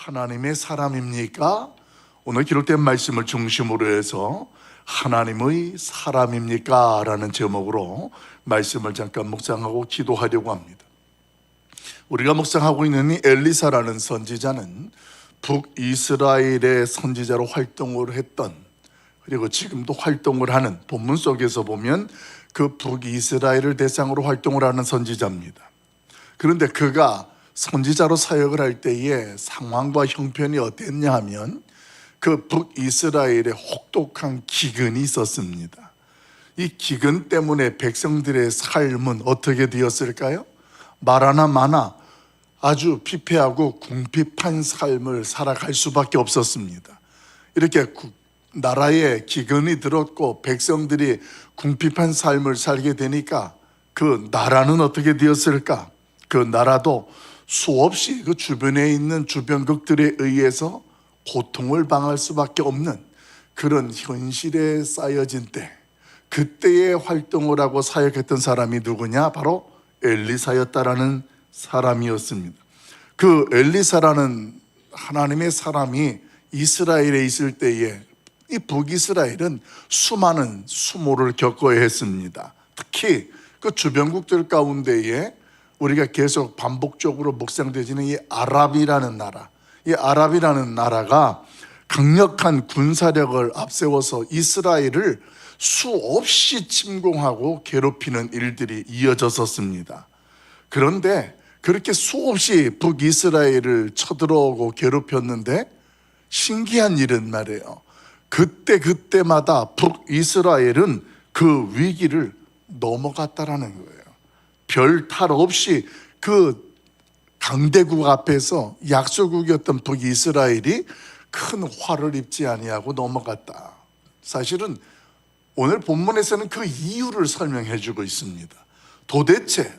하나님의 사람입니까? 오늘 기록된 말씀을 중심으로 해서 하나님의 사람입니까? 라는 제목으로 말씀을 잠깐 묵상하고 기도하려고 합니다. 우리가 묵상하고 있는 이 엘리사라는 선지자는 북이스라엘의 선지자로 활동을 했던, 그리고 지금도 활동을 하는, 본문 속에서 보면 그 북이스라엘을 대상으로 활동을 하는 선지자입니다. 그런데 그가 선지자로 사역을 할 때의 상황과 형편이 어땠냐 하면 그 북이스라엘에 혹독한 기근이 있었습니다. 이 기근 때문에 백성들의 삶은 어떻게 되었을까요? 말하나 마나 아주 피폐하고 궁핍한 삶을 살아갈 수밖에 없었습니다. 이렇게 나라에 기근이 들었고 백성들이 궁핍한 삶을 살게 되니까 그 나라는 어떻게 되었을까? 그 나라도 수없이 그 주변에 있는 주변국들에 의해서 고통을 당할 수밖에 없는 그런 현실에 쌓여진 때, 그때에 활동을 하고 사역했던 사람이 누구냐? 바로 엘리사였다라는 사람이었습니다. 그 엘리사라는 하나님의 사람이 이스라엘에 있을 때에 이 북이스라엘은 수많은 수모를 겪어야 했습니다. 특히 그 주변국들 가운데에 우리가 계속 반복적으로 묵상되지는 이 아랍이라는 나라, 이 아랍이라는 나라가 강력한 군사력을 앞세워서 이스라엘을 수없이 침공하고 괴롭히는 일들이 이어졌었습니다. 그런데 그렇게 수없이 북이스라엘을 쳐들어오고 괴롭혔는데 신기한 일은 말이에요, 그때마다 북이스라엘은 그 위기를 넘어갔다라는 거예요. 별 탈 없이 그 강대국 앞에서 약소국이었던 북이스라엘이 큰 화를 입지 아니하고 넘어갔다. 사실은 오늘 본문에서는 그 이유를 설명해 주고 있습니다. 도대체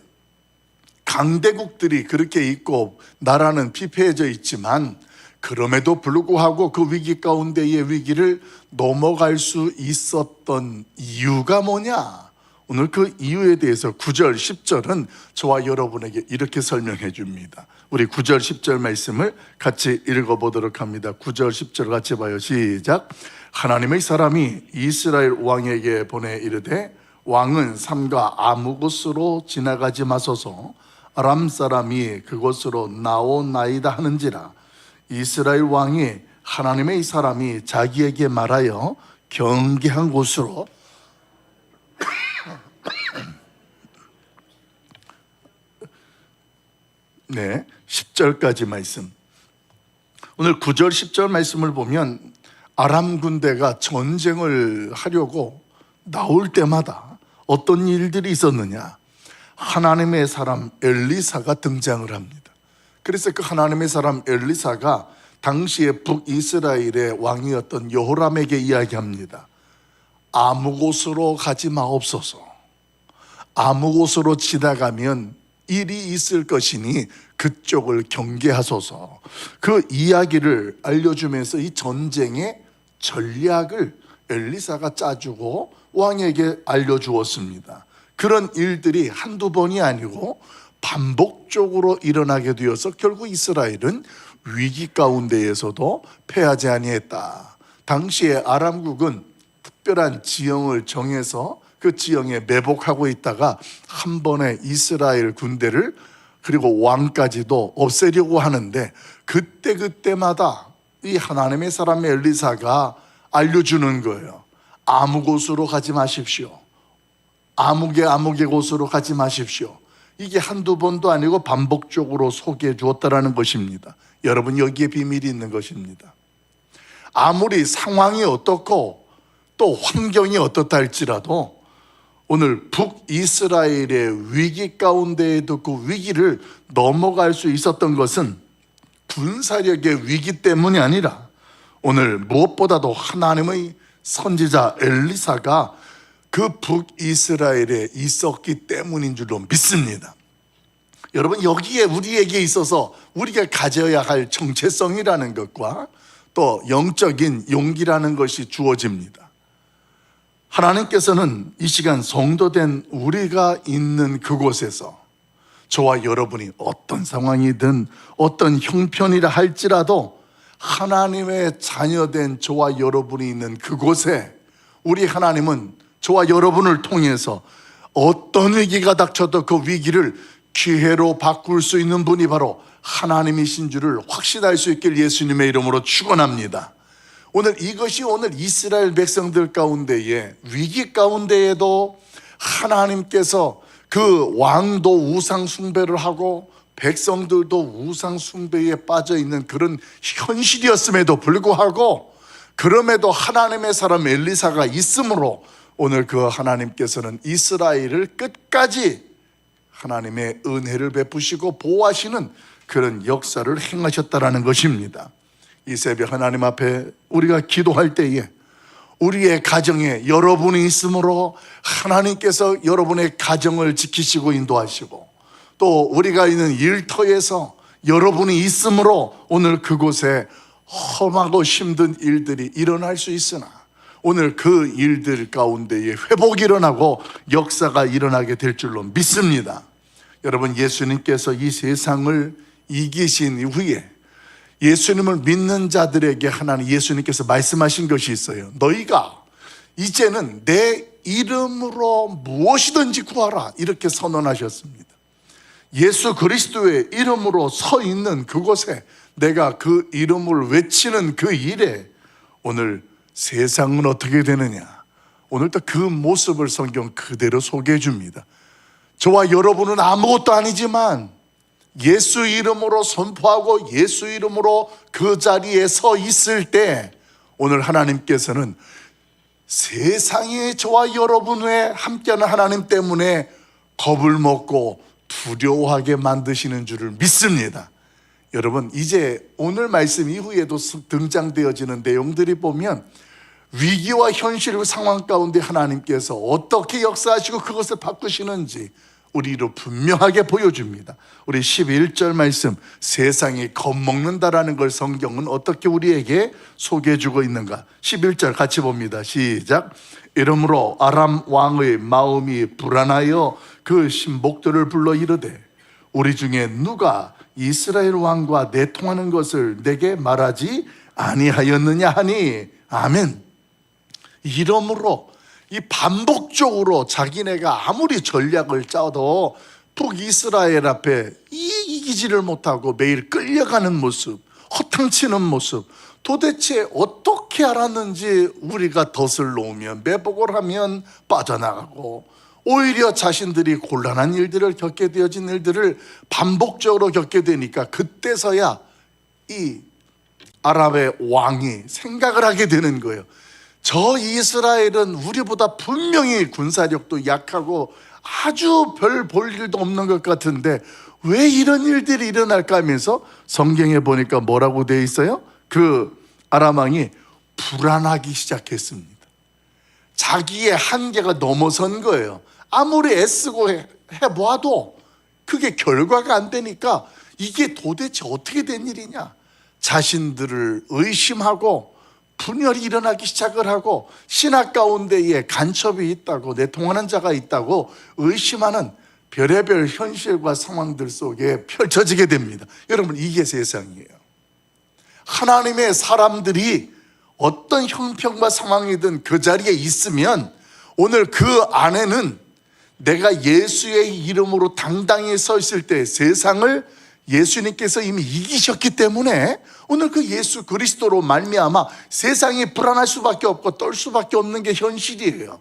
강대국들이 그렇게 있고 나라는 피폐해져 있지만 그럼에도 불구하고 그 위기 가운데의 위기를 넘어갈 수 있었던 이유가 뭐냐? 오늘 그 이유에 대해서 9절, 10절은 저와 여러분에게 이렇게 설명해 줍니다. 우리 9절, 10절 말씀을 같이 읽어보도록 합니다. 9절, 10절 같이 봐요. 시작. 하나님의 사람이 이스라엘 왕에게 보내 이르되 왕은 삼가 아무 곳으로 지나가지 마소서. 아람 사람이 그곳으로 나오나이다 하는지라. 이스라엘 왕이 하나님의 사람이 자기에게 말하여 경계한 곳으로 네, 10절까지 말씀. 오늘 9절, 10절 말씀을 보면 아람 군대가 전쟁을 하려고 나올 때마다 어떤 일들이 있었느냐? 하나님의 사람 엘리사가 등장을 합니다. 그래서 그 하나님의 사람 엘리사가 당시에 북이스라엘의 왕이었던 여호람에게 이야기합니다. 아무 곳으로 가지 마옵소서. 아무 곳으로 지나가면 일이 있을 것이니 그쪽을 경계하소서. 그 이야기를 알려주면서 이 전쟁의 전략을 엘리사가 짜주고 왕에게 알려주었습니다. 그런 일들이 한두 번이 아니고 반복적으로 일어나게 되어서 결국 이스라엘은 위기 가운데에서도 패하지 아니했다. 당시에 아람국은 특별한 지형을 정해서 그 지형에 매복하고 있다가 한 번에 이스라엘 군대를 그리고 왕까지도 없애려고 하는데 그때마다 이 하나님의 사람 엘리사가 알려주는 거예요. 아무 곳으로 가지 마십시오. 아무개 곳으로 가지 마십시오. 이게 한두 번도 아니고 반복적으로 소개해 주었다라는 것입니다. 여러분, 여기에 비밀이 있는 것입니다. 아무리 상황이 어떻고 또 환경이 어떻다 할지라도 오늘 북이스라엘의 위기 가운데에도 그 위기를 넘어갈 수 있었던 것은 군사력의 위기 때문이 아니라 오늘 무엇보다도 하나님의 선지자 엘리사가 그 북이스라엘에 있었기 때문인 줄로 믿습니다. 여러분, 여기에 우리에게 있어서 우리가 가져야 할 정체성이라는 것과 또 영적인 용기라는 것이 주어집니다. 하나님께서는 이 시간 성도된 우리가 있는 그곳에서 저와 여러분이 어떤 상황이든 어떤 형편이라 할지라도 하나님의 자녀된 저와 여러분이 있는 그곳에 우리 하나님은 저와 여러분을 통해서 어떤 위기가 닥쳐도 그 위기를 기회로 바꿀 수 있는 분이 바로 하나님이신 줄을 확신할 수 있길 예수님의 이름으로 축원합니다. 이것이 오늘 이스라엘 백성들 가운데에 위기 가운데에도 하나님께서 그 왕도 우상 숭배를 하고 백성들도 우상 숭배에 빠져 있는 그런 현실이었음에도 불구하고, 그럼에도 하나님의 사람 엘리사가 있으므로 오늘 그 하나님께서는 이스라엘을 끝까지 하나님의 은혜를 베푸시고 보호하시는 그런 역사를 행하셨다라는 것입니다. 이 새벽 하나님 앞에 우리가 기도할 때에 우리의 가정에 여러분이 있으므로 하나님께서 여러분의 가정을 지키시고 인도하시고, 또 우리가 있는 일터에서 여러분이 있으므로 오늘 그곳에 험하고 힘든 일들이 일어날 수 있으나 오늘 그 일들 가운데에 회복이 일어나고 역사가 일어나게 될 줄로 믿습니다. 여러분, 예수님께서 이 세상을 이기신 이후에 예수님을 믿는 자들에게 하나님 예수님께서 말씀하신 것이 있어요. 너희가 이제는 내 이름으로 무엇이든지 구하라, 이렇게 선언하셨습니다. 예수 그리스도의 이름으로 서 있는 그곳에 내가 그 이름을 외치는 그 일에 오늘 세상은 어떻게 되느냐, 오늘 또 그 모습을 성경 그대로 소개해 줍니다. 저와 여러분은 아무것도 아니지만 예수 이름으로 선포하고 예수 이름으로 그 자리에 서 있을 때 오늘 하나님께서는 세상에 저와 여러분의 함께하는 하나님 때문에 겁을 먹고 두려워하게 만드시는 줄을 믿습니다. 여러분, 이제 오늘 말씀 이후에도 등장되어지는 내용들이 보면 위기와 현실 상황 가운데 하나님께서 어떻게 역사하시고 그것을 바꾸시는지 우리로 분명하게 보여줍니다. 우리 11절 말씀, 세상이 겁먹는다라는 걸 성경은 어떻게 우리에게 소개해주고 있는가? 11절 같이 봅니다. 시작. 이러므로 아람 왕의 마음이 불안하여 그 신복들을 불러 이르되 우리 중에 누가 이스라엘 왕과 내통하는 것을 내게 말하지 아니하였느냐 하니. 아멘. 이러므로 이 반복적으로 자기네가 아무리 전략을 짜도 북이스라엘 앞에 이기지를 못하고 매일 끌려가는 모습, 허탕치는 모습, 도대체 어떻게 알았는지 우리가 덫을 놓으면, 매복을 하면 빠져나가고 오히려 자신들이 곤란한 일들을 겪게 되어진 일들을 반복적으로 겪게 되니까 그때서야 이 아랍의 왕이 생각을 하게 되는 거예요. 저 이스라엘은 우리보다 분명히 군사력도 약하고 아주 별 볼 일도 없는 것 같은데 왜 이런 일들이 일어날까 하면서 성경에 보니까 뭐라고 되어 있어요? 그 아람 왕이 불안하기 시작했습니다. 자기의 한계가 넘어선 거예요. 아무리 애쓰고 해봐도 그게 결과가 안 되니까 이게 도대체 어떻게 된 일이냐, 자신들을 의심하고 분열이 일어나기 시작을 하고 신학 가운데에 간첩이 있다고, 내통하는 자가 있다고 의심하는 별의별 현실과 상황들 속에 펼쳐지게 됩니다. 여러분, 이게 세상이에요. 하나님의 사람들이 어떤 형편과 상황이든 그 자리에 있으면 오늘 그 안에는 내가 예수의 이름으로 당당히 서 있을 때 세상을 예수님께서 이미 이기셨기 때문에 오늘 그 예수 그리스도로 말미암아 세상이 불안할 수밖에 없고 떨 수밖에 없는 게 현실이에요.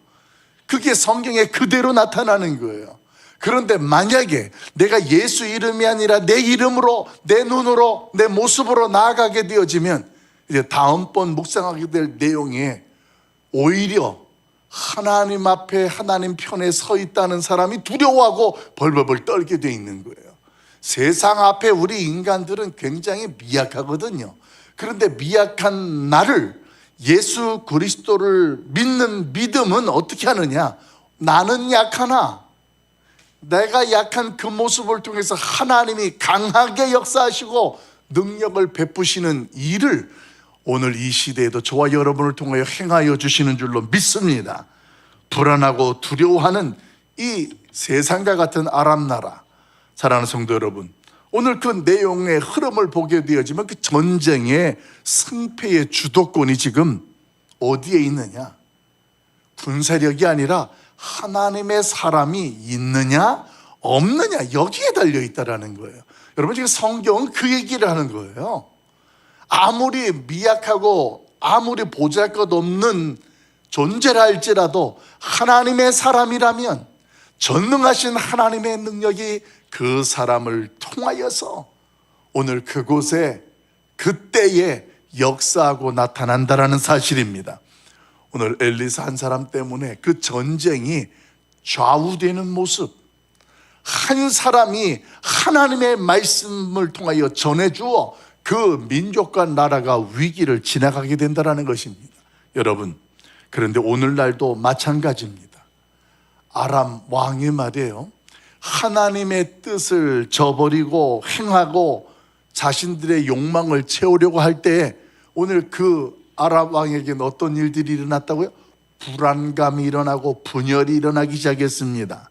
그게 성경에 그대로 나타나는 거예요. 그런데 만약에 내가 예수 이름이 아니라 내 이름으로, 내 눈으로, 내 모습으로 나아가게 되어지면 이제 다음번 묵상하게 될 내용에 오히려 하나님 앞에 하나님 편에 서 있다는 사람이 두려워하고 벌벌벌 떨게 돼 있는 거예요. 세상 앞에 우리 인간들은 굉장히 미약하거든요. 그런데 미약한 나를 예수 그리스도를 믿는 믿음은 어떻게 하느냐? 나는 약하나 내가 약한 그 모습을 통해서 하나님이 강하게 역사하시고 능력을 베푸시는 일을 오늘 이 시대에도 저와 여러분을 통하여 행하여 주시는 줄로 믿습니다. 불안하고 두려워하는 이 세상과 같은 아람 나라, 사랑하는 성도 여러분, 오늘 그 내용의 흐름을 보게 되어지면 그 전쟁의 승패의 주도권이 지금 어디에 있느냐? 군사력이 아니라 하나님의 사람이 있느냐 없느냐 여기에 달려 있다라는 거예요. 여러분, 지금 성경은 그 얘기를 하는 거예요. 아무리 미약하고 아무리 보잘것없는 존재라 할지라도 하나님의 사람이라면 전능하신 하나님의 능력이 그 사람을 통하여서 오늘 그곳에 그때에 역사하고 나타난다라는 사실입니다. 오늘 엘리사 한 사람 때문에 그 전쟁이 좌우되는 모습, 한 사람이 하나님의 말씀을 통하여 전해주어 그 민족과 나라가 위기를 지나가게 된다는 것입니다. 여러분, 그런데 오늘날도 마찬가지입니다. 아람 왕이 말이에요, 하나님의 뜻을 저버리고 행하고 자신들의 욕망을 채우려고 할 때에 오늘 그 아람 왕에게는 어떤 일들이 일어났다고요? 불안감이 일어나고 분열이 일어나기 시작했습니다.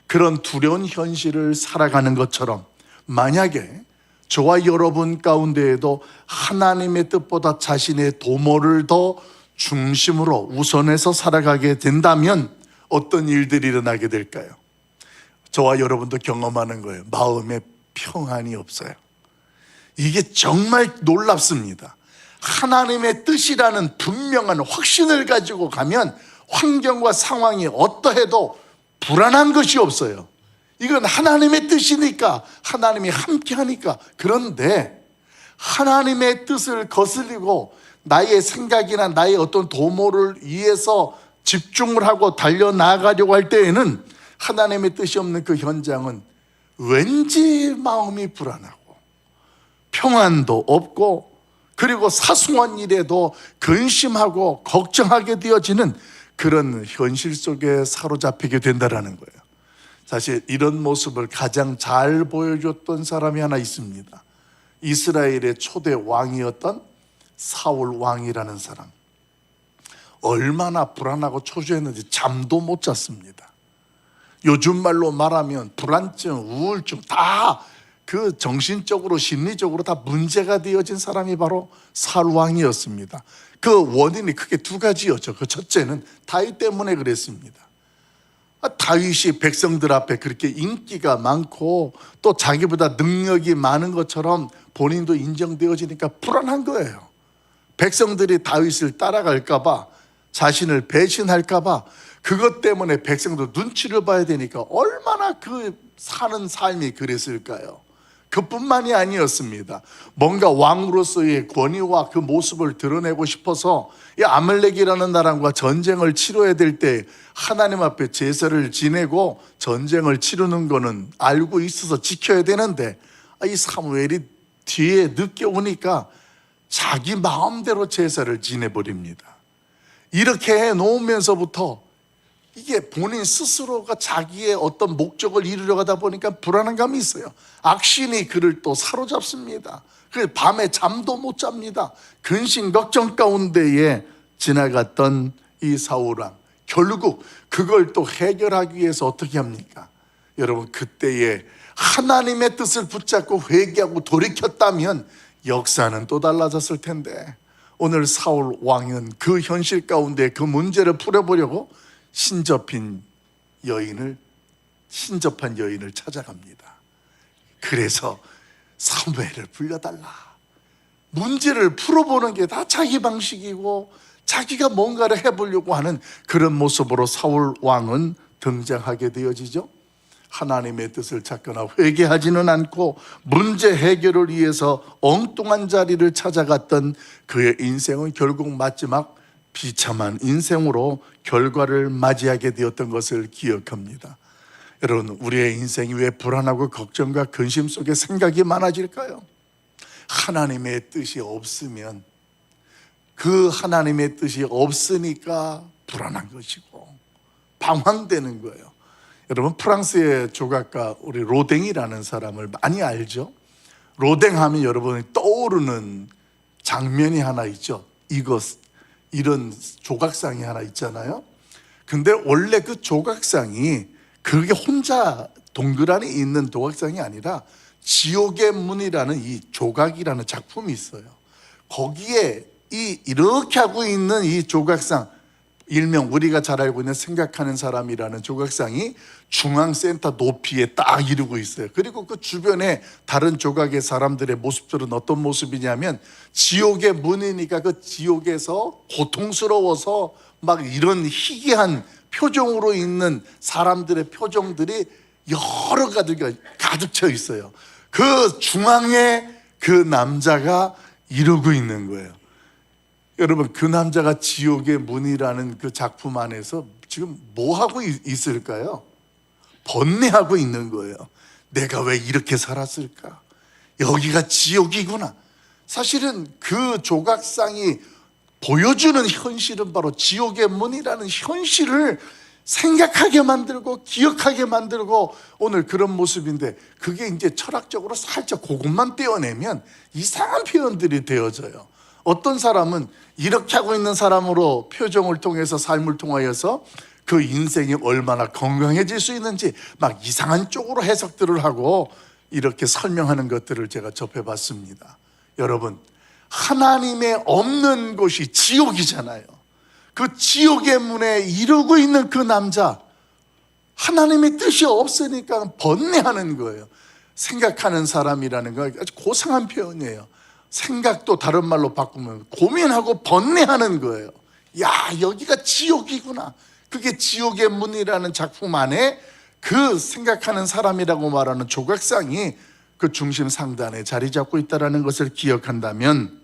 그런 두려운 현실을 살아가는 것처럼 만약에 저와 여러분 가운데에도 하나님의 뜻보다 자신의 도모를 더 중심으로 우선해서 살아가게 된다면 어떤 일들이 일어나게 될까요? 저와 여러분도 경험하는 거예요. 마음에 평안이 없어요. 이게 정말 놀랍습니다. 하나님의 뜻이라는 분명한 확신을 가지고 가면 환경과 상황이 어떠해도 불안한 것이 없어요. 이건 하나님의 뜻이니까, 하나님이 함께하니까. 그런데 하나님의 뜻을 거슬리고 나의 생각이나 나의 어떤 도모를 위해서 집중을 하고 달려나가려고 할 때에는 하나님의 뜻이 없는 그 현장은 왠지 마음이 불안하고 평안도 없고, 그리고 사소한 일에도 근심하고 걱정하게 되어지는 그런 현실 속에 사로잡히게 된다는 거예요. 사실 이런 모습을 가장 잘 보여줬던 사람이 하나 있습니다. 이스라엘의 초대 왕이었던 사울 왕이라는 사람. 얼마나 불안하고 초조했는지 잠도 못 잤습니다. 요즘 말로 말하면 불안증, 우울증 다 그 정신적으로 심리적으로 다 문제가 되어진 사람이 바로 사울 왕이었습니다. 그 원인이 크게 두 가지였죠. 그 첫째는 다윗 때문에 그랬습니다. 다윗이 백성들 앞에 그렇게 인기가 많고 또 자기보다 능력이 많은 것처럼 본인도 인정되어지니까 불안한 거예요. 백성들이 다윗을 따라갈까 봐, 자신을 배신할까 봐, 그것 때문에 백성들 눈치를 봐야 되니까 얼마나 그 사는 삶이 그랬을까요? 그뿐만이 아니었습니다. 뭔가 왕으로서의 권위와 그 모습을 드러내고 싶어서 이 아말렉이라는 나라와 전쟁을 치러야 될 때 하나님 앞에 제사를 지내고 전쟁을 치르는 거는 알고 있어서 지켜야 되는데, 이 사무엘이 뒤에 늦게 오니까 자기 마음대로 제사를 지내버립니다. 이렇게 해놓으면서부터 이게 본인 스스로가 자기의 어떤 목적을 이루려 가다 보니까 불안한 감이 있어요. 악신이 그를 또 사로잡습니다. 그래서 밤에 잠도 못 잡니다. 근심 걱정 가운데에 지나갔던 이 사울왕, 결국 그걸 또 해결하기 위해서 어떻게 합니까? 여러분, 그때에 하나님의 뜻을 붙잡고 회개하고 돌이켰다면 역사는 또 달라졌을 텐데, 오늘 사울 왕은 그 현실 가운데 그 문제를 풀어보려고 신접한 여인을 찾아갑니다. 그래서 사무엘을 불러달라. 문제를 풀어보는 게 다 자기 방식이고 자기가 뭔가를 해보려고 하는 그런 모습으로 사울 왕은 등장하게 되어지죠. 하나님의 뜻을 찾거나 회개하지는 않고 문제 해결을 위해서 엉뚱한 자리를 찾아갔던 그의 인생은 결국 마지막 비참한 인생으로 결과를 맞이하게 되었던 것을 기억합니다. 여러분, 우리의 인생이 왜 불안하고 걱정과 근심 속에 생각이 많아질까요? 하나님의 뜻이 없으면, 그 하나님의 뜻이 없으니까 불안한 것이고 방황되는 거예요. 여러분, 프랑스의 조각가 우리 로댕이라는 사람을 많이 알죠? 로댕 하면 여러분이 떠오르는 장면이 하나 있죠. 이런 조각상이 하나 있잖아요. 근데 원래 그 조각상이 그게 혼자 동그라니 있는 조각상이 아니라 지옥의 문이라는 이 조각이라는 작품이 있어요. 거기에 이렇게 하고 있는 이 조각상, 일명 우리가 잘 알고 있는 생각하는 사람이라는 조각상이 중앙센터 높이에 딱 이루고 있어요. 그리고 그 주변에 다른 조각의 사람들의 모습들은 어떤 모습이냐면 지옥의 문이니까 그 지옥에서 고통스러워서 막 이런 희귀한 표정으로 있는 사람들의 표정들이 여러 가지가 가득 차 있어요. 그 중앙에 그 남자가 이러고 있는 거예요. 여러분, 그 남자가 지옥의 문이라는 그 작품 안에서 지금 뭐 하고 있을까요? 번뇌하고 있는 거예요. 내가 왜 이렇게 살았을까? 여기가 지옥이구나. 사실은 그 조각상이 보여주는 현실은 바로 지옥의 문이라는 현실을 생각하게 만들고 기억하게 만들고 오늘 그런 모습인데, 그게 이제 철학적으로 살짝 그것만 떼어내면 이상한 표현들이 되어져요. 어떤 사람은 이렇게 하고 있는 사람으로 표정을 통해서 삶을 통하여서 그 인생이 얼마나 건강해질 수 있는지 막 이상한 쪽으로 해석들을 하고 이렇게 설명하는 것들을 제가 접해봤습니다. 여러분, 하나님의 없는 곳이 지옥이잖아요. 그 지옥의 문에 이르고 있는 그 남자, 하나님의 뜻이 없으니까 번뇌하는 거예요. 생각하는 사람이라는 거 아주 고상한 표현이에요. 생각도 다른 말로 바꾸면 고민하고 번뇌하는 거예요. 야, 여기가 지옥이구나. 그게 지옥의 문이라는 작품 안에 그 생각하는 사람이라고 말하는 조각상이 그 중심 상단에 자리 잡고 있다는 것을 기억한다면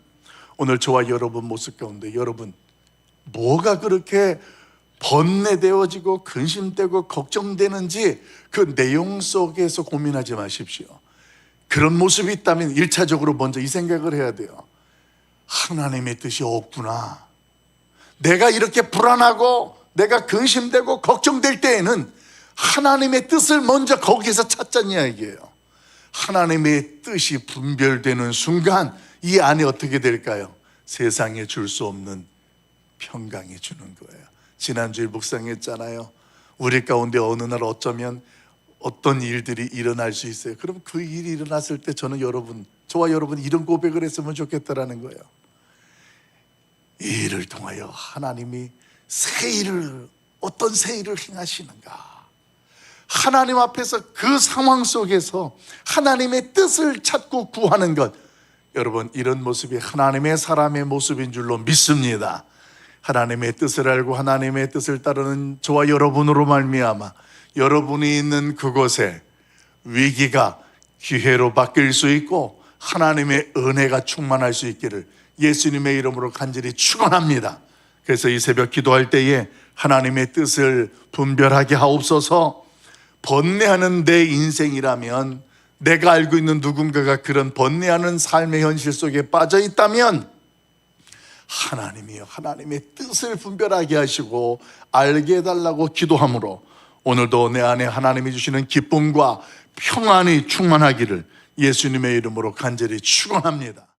오늘 저와 여러분 모습 가운데 여러분 뭐가 그렇게 번뇌되어지고 근심되고 걱정되는지 그 내용 속에서 고민하지 마십시오. 그런 모습이 있다면 1차적으로 먼저 이 생각을 해야 돼요. 하나님의 뜻이 없구나. 내가 이렇게 불안하고 내가 근심되고 걱정될 때에는 하나님의 뜻을 먼저 거기에서 찾자는 이야기예요. 하나님의 뜻이 분별되는 순간 이 안에 어떻게 될까요? 세상에 줄 수 없는 평강이 주는 거예요. 지난주에 묵상했잖아요. 우리 가운데 어느 날 어쩌면 어떤 일들이 일어날 수 있어요. 그럼 그 일이 일어났을 때 저는 저와 여러분 이런 고백을 했으면 좋겠다라는 거예요. 이 일을 통하여 하나님이 어떤 새 일을 행하시는가. 하나님 앞에서 그 상황 속에서 하나님의 뜻을 찾고 구하는 것, 여러분 이런 모습이 하나님의 사람의 모습인 줄로 믿습니다. 하나님의 뜻을 알고 하나님의 뜻을 따르는 저와 여러분으로 말미암아 여러분이 있는 그곳에 위기가 기회로 바뀔 수 있고 하나님의 은혜가 충만할 수 있기를 예수님의 이름으로 간절히 축원합니다. 그래서 이 새벽 기도할 때에 하나님의 뜻을 분별하게 하옵소서. 번뇌하는 내 인생이라면, 내가 알고 있는 누군가가 그런 번뇌하는 삶의 현실 속에 빠져 있다면 하나님이요, 하나님의 뜻을 분별하게 하시고 알게 해달라고 기도함으로 오늘도 내 안에 하나님이 주시는 기쁨과 평안이 충만하기를 예수님의 이름으로 간절히 축원합니다.